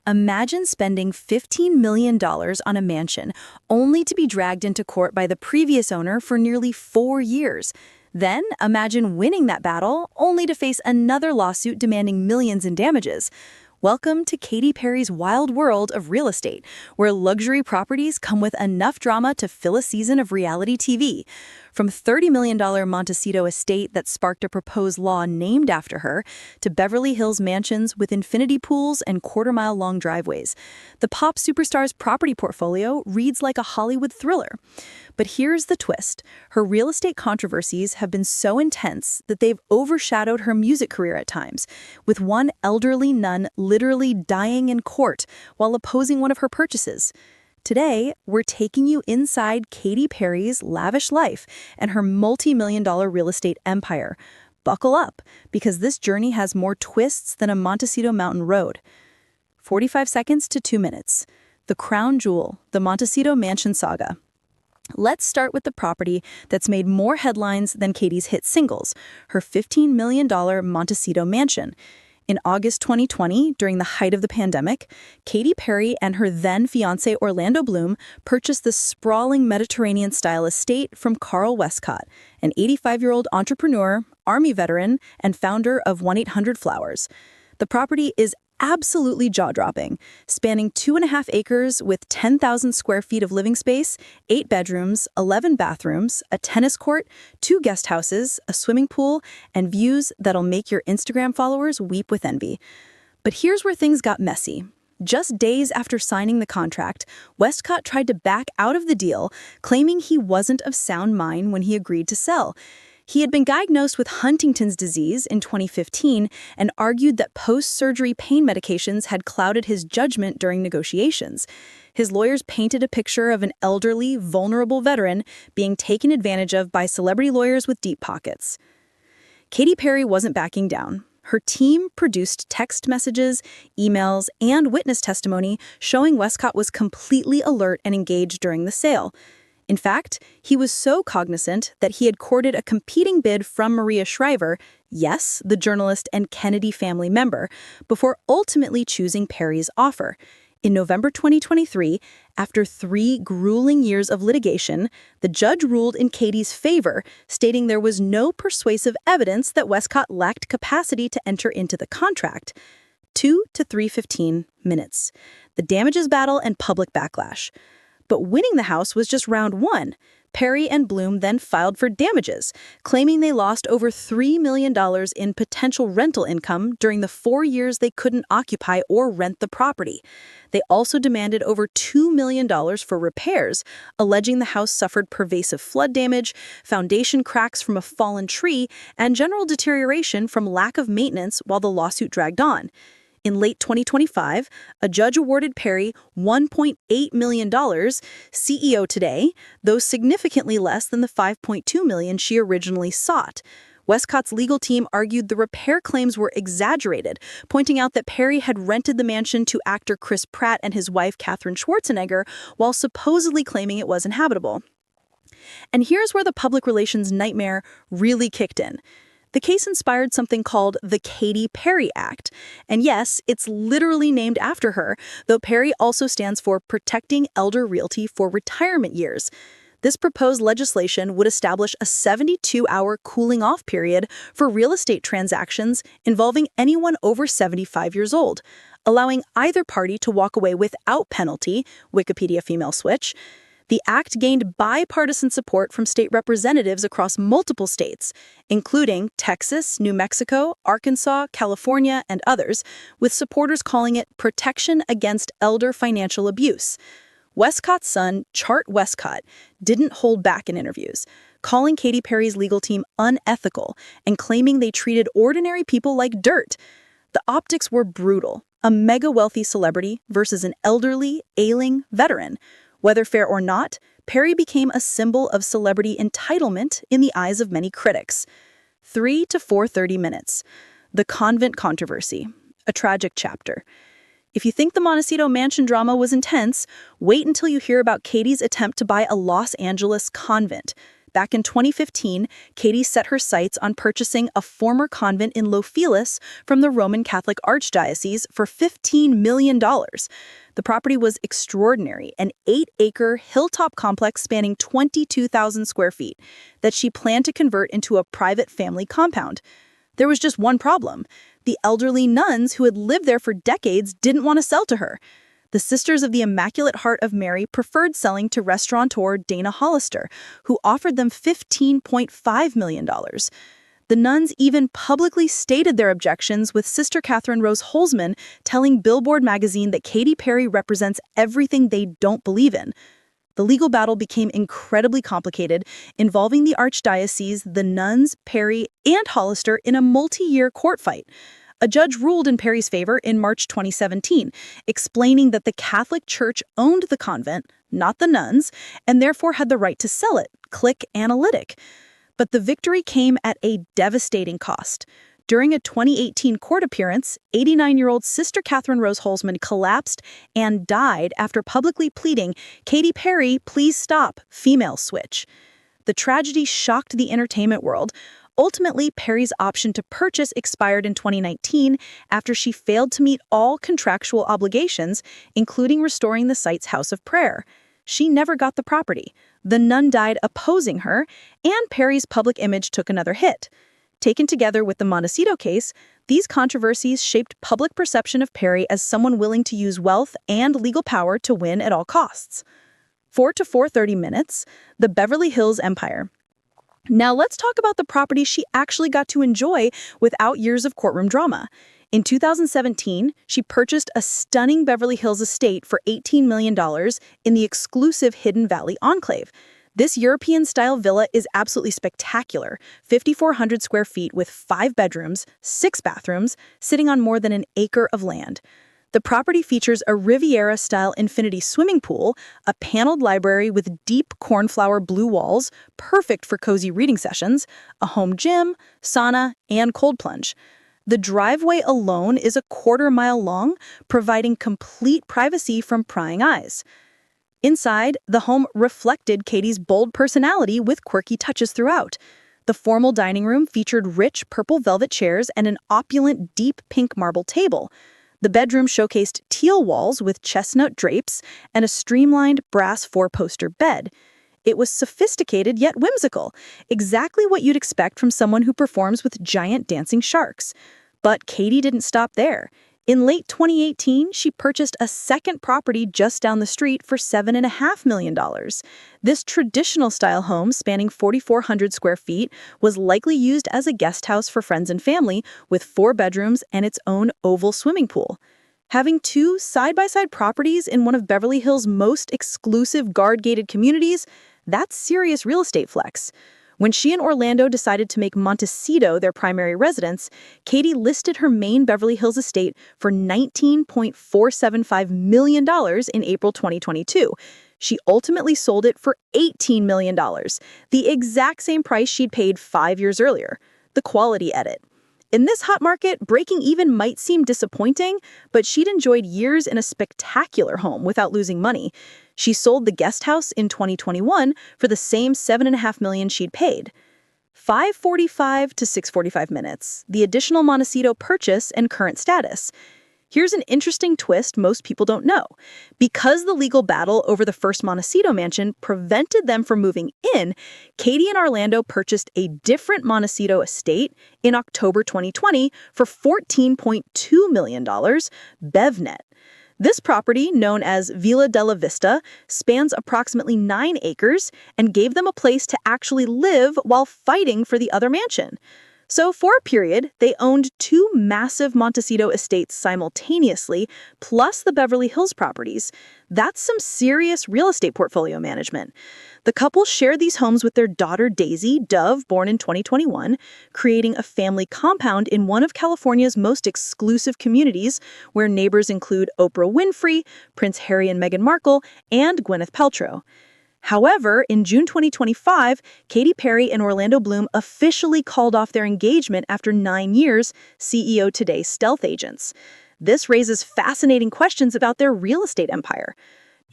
Imagine spending $15 million on a mansion only to be dragged into court by the previous owner for nearly 4 years. Then imagine winning that battle only to face another lawsuit demanding millions in damages. Welcome to Katy Perry's wild world of real estate, where luxury properties come with enough drama to fill a season of reality TV. From $30 million Montecito estate that sparked a proposed law named after her, to Beverly Hills mansions with infinity pools and quarter-mile-long driveways, the pop superstar's property portfolio reads like a Hollywood thriller. But here's the twist. Her real estate controversies have been so intense that they've overshadowed her music career at times, with one elderly nun literally dying in court while opposing one of her purchases. Today, we're taking you inside Katy Perry's lavish life and her multi-million-dollar real estate empire. Buckle up, because this journey has more twists than a Montecito mountain road. 45 seconds to 2 minutes. The crown jewel, the Montecito Mansion Saga. Let's start with the property that's made more headlines than Katy's hit singles, her $15 million Montecito mansion. In August 2020, during the height of the pandemic, Katy Perry and her then-fiancé Orlando Bloom purchased this sprawling Mediterranean-style estate from Carl Westcott, an 85-year-old entrepreneur, Army veteran, and founder of 1-800-Flowers. The property is absolutely jaw-dropping, spanning 2.5 acres with 10,000 square feet of living space, 8 bedrooms, 11 bathrooms, a tennis court, 2 guest houses, a swimming pool, and views that'll make your Instagram followers weep with envy. But here's where things got messy. Just days after signing the contract, Westcott tried to back out of the deal, claiming he wasn't of sound mind when he agreed to sell. He had been diagnosed with Huntington's disease in 2015 and argued that post-surgery pain medications had clouded his judgment during negotiations. His lawyers painted a picture of an elderly, vulnerable veteran being taken advantage of by celebrity lawyers with deep pockets. Katy Perry wasn't backing down. Her team produced text messages, emails, and witness testimony showing Westcott was completely alert and engaged during the sale. In fact, he was so cognizant that he had courted a competing bid from Maria Shriver, yes, the journalist and Kennedy family member, before ultimately choosing Perry's offer. In November 2023, after 3 grueling years of litigation, the judge ruled in Katy's favor, stating there was no persuasive evidence that Westcott lacked capacity to enter into the contract. 2 to 3:15 minutes. The damages battle and public backlash. But winning the house was just round 1. Perry and Bloom then filed for damages, claiming they lost over $3 million in potential rental income during the 4 years they couldn't occupy or rent the property. They also demanded over $2 million for repairs, alleging the house suffered pervasive flood damage, foundation cracks from a fallen tree, and general deterioration from lack of maintenance while the lawsuit dragged on. In late 2025, a judge awarded Perry $1.8 million, CEO today, though significantly less than the $5.2 million she originally sought. Westcott's legal team argued the repair claims were exaggerated, pointing out that Perry had rented the mansion to actor Chris Pratt and his wife Katherine Schwarzenegger while supposedly claiming it was inhabitable. And here's where the public relations nightmare really kicked in. The case inspired something called the Katy Perry Act. And yes, it's literally named after her, though Perry also stands for Protecting Elder Realty for Retirement Years. This proposed legislation would establish a 72-hour cooling-off period for real estate transactions involving anyone over 75 years old, allowing either party to walk away without penalty, Wikipedia female switch. The act gained bipartisan support from state representatives across multiple states, including Texas, New Mexico, Arkansas, California, and others, with supporters calling it protection against elder financial abuse. Westcott's son, Chart Westcott, didn't hold back in interviews, calling Katy Perry's legal team unethical and claiming they treated ordinary people like dirt. The optics were brutal: a mega-wealthy celebrity versus an elderly, ailing veteran. Whether fair or not, Perry became a symbol of celebrity entitlement in the eyes of many critics. 3 to 4:30 minutes. The convent controversy. A tragic chapter. If you think the Montecito mansion drama was intense, wait until you hear about Katy's attempt to buy a Los Angeles convent. Back in 2015, Katy set her sights on purchasing a former convent in Los Feliz from the Roman Catholic Archdiocese for $15 million. The property was extraordinary, an 8-acre hilltop complex spanning 22,000 square feet that she planned to convert into a private family compound. There was just one problem. The elderly nuns who had lived there for decades didn't want to sell to her. The Sisters of the Immaculate Heart of Mary preferred selling to restaurateur Dana Hollister, who offered them $15.5 million. The nuns even publicly stated their objections, with Sister Catherine Rose Holzman telling Billboard magazine that Katy Perry represents everything they don't believe in. The legal battle became incredibly complicated, involving the Archdiocese, the nuns, Perry, and Hollister in a multi-year court fight. A judge ruled in Perry's favor in March 2017, explaining that the Catholic Church owned the convent, not the nuns, and therefore had the right to sell it. Click analytic. But the victory came at a devastating cost. During a 2018 court appearance, 89-year-old Sister Catherine Rose Holzman collapsed and died after publicly pleading, "Katy Perry, please stop, female switch." The tragedy shocked the entertainment world. Ultimately, Perry's option to purchase expired in 2019 after she failed to meet all contractual obligations, including restoring the site's house of prayer. She never got the property. The nun died opposing her, and Perry's public image took another hit. Taken together with the Montecito case, these controversies shaped public perception of Perry as someone willing to use wealth and legal power to win at all costs. 4 to 4:30 minutes, the Beverly Hills Empire. Now let's talk about the property she actually got to enjoy without years of courtroom drama. In 2017, she purchased a stunning Beverly Hills estate for $18 million in the exclusive Hidden Valley Enclave. This European-style villa is absolutely spectacular, 5,400 square feet with 5 bedrooms, 6 bathrooms, sitting on more than an acre of land. The property features a Riviera-style infinity swimming pool, a paneled library with deep cornflower blue walls, perfect for cozy reading sessions, a home gym, sauna, and cold plunge. The driveway alone is a quarter-mile long, providing complete privacy from prying eyes. Inside, the home reflected Katy's bold personality with quirky touches throughout. The formal dining room featured rich purple velvet chairs and an opulent deep pink marble table. The bedroom showcased teal walls with chestnut drapes and a streamlined brass 4-poster bed. It was sophisticated yet whimsical, exactly what you'd expect from someone who performs with giant dancing sharks. But Katy didn't stop there. In late 2018, she purchased a second property just down the street for $7.5 million. This traditional-style home, spanning 4,400 square feet, was likely used as a guest house for friends and family, with 4 bedrooms and its own oval swimming pool. Having 2 side-by-side properties in one of Beverly Hills' most exclusive guard-gated communities, that's serious real estate flex. When she and Orlando decided to make Montecito their primary residence, Katy listed her main Beverly Hills estate for $19.475 million in April 2022. She ultimately sold it for $18 million, the exact same price she'd paid 5 years earlier. The quality edit. In this hot market, breaking even might seem disappointing, but she'd enjoyed years in a spectacular home without losing money. She sold the guest house in 2021 for the same $7.5 million she'd paid. 5:45 to 6:45 minutes, the additional Montecito purchase and current status. Here's an interesting twist most people don't know. Because the legal battle over the first Montecito mansion prevented them from moving in, Katy and Orlando purchased a different Montecito estate in October 2020 for $14.2 million, BevNet. This property, known as Villa de la Vista, spans approximately 9 acres and gave them a place to actually live while fighting for the other mansion. So for a period, they owned 2 massive Montecito estates simultaneously, plus the Beverly Hills properties. That's some serious real estate portfolio management. The couple shared these homes with their daughter Daisy, Dove, born in 2021, creating a family compound in one of California's most exclusive communities, where neighbors include Oprah Winfrey, Prince Harry and Meghan Markle, and Gwyneth Paltrow. However, in June 2025, Katy Perry and Orlando Bloom officially called off their engagement after 9 years, CEO Today's stealth agents. This raises fascinating questions about their real estate empire.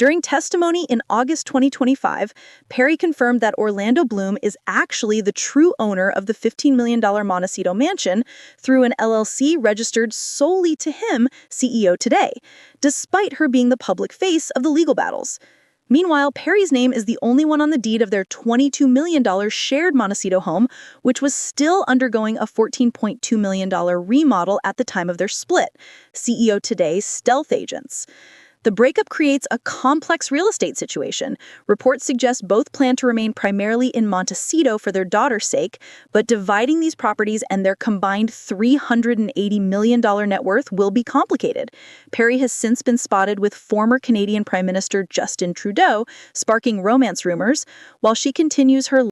During testimony in August 2025, Perry confirmed that Orlando Bloom is actually the true owner of the $15 million Montecito mansion through an LLC registered solely to him, CEO Today, despite her being the public face of the legal battles. Meanwhile, Perry's name is the only one on the deed of their $22 million shared Montecito home, which was still undergoing a $14.2 million remodel at the time of their split, CEO Today's stealth agents. The breakup creates a complex real estate situation. Reports suggest both plan to remain primarily in Montecito for their daughter's sake, but dividing these properties and their combined $380 million net worth will be complicated. Perry has since been spotted with former Canadian Prime Minister Justin Trudeau, sparking romance rumors, while she continues her